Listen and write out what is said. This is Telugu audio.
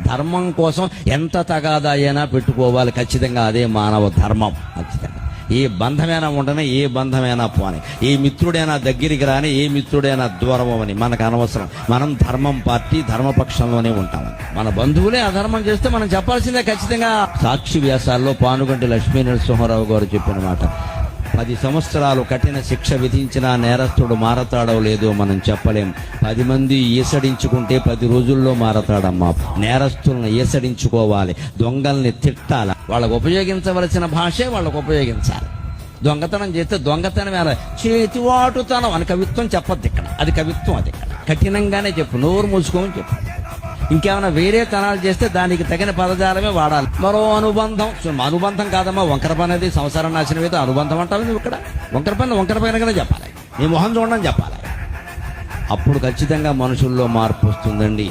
ధర్మం కోసం ఎంత తగాదా అయినా పెట్టుకోవాలి, ఖచ్చితంగా అదే మానవ ధర్మం. ఖచ్చితంగా ఏ బంధమైనా ఉండని, ఏ బంధమైనా పోని, ఏ మిత్రుడైనా దగ్గరికి రాని, ఏ మిత్రుడైనా దూరం అని మనకు అనవసరం. మనం ధర్మం పార్టీ, ధర్మపక్షంలోనే ఉంటామని. మన బంధువులే అధర్మం చేస్తే మనం చెప్పాల్సిందే ఖచ్చితంగా. సాక్షి వ్యాసాల్లో పానుగంటి లక్ష్మీ నరసింహారావు గారు చెప్పిన మాట, 10 సంవత్సరాలు కఠిన శిక్ష విధించిన నేరస్తుడు మారతాడో లేదో మనం చెప్పలేం. 10 మంది ఈసడించుకుంటే 10 రోజుల్లో మారతాడమ్మా. నేరస్తులను ఈసడించుకోవాలి, దొంగల్ని తిట్టాలి, వాళ్ళకు ఉపయోగించవలసిన భాషే వాళ్ళకు ఉపయోగించాలి. దొంగతనం చేస్తే దొంగతనం చేతివాటుతనం అని కవిత్వం చెప్పద్దు ఇక్కడ. అది కవిత్వం, అది ఇక్కడ కఠినంగానే చెప్పు, నోరు మూసుకోమని చెప్పు. ఇంకేమైనా వేరే తనాలు చేస్తే దానికి తగిన పదజాలమే వాడాలి. మరో అనుబంధం కాదమ్మా, వంకర పని అది సంసారం నాశనం అయితే అనుబంధం అంటావు నువ్వు. ఇక్కడ వంకర పైనగానే చెప్పాలి, నీ మొహం చూడడం చెప్పాలి. అప్పుడు ఖచ్చితంగా మనుషుల్లో మార్పు వస్తుందండి.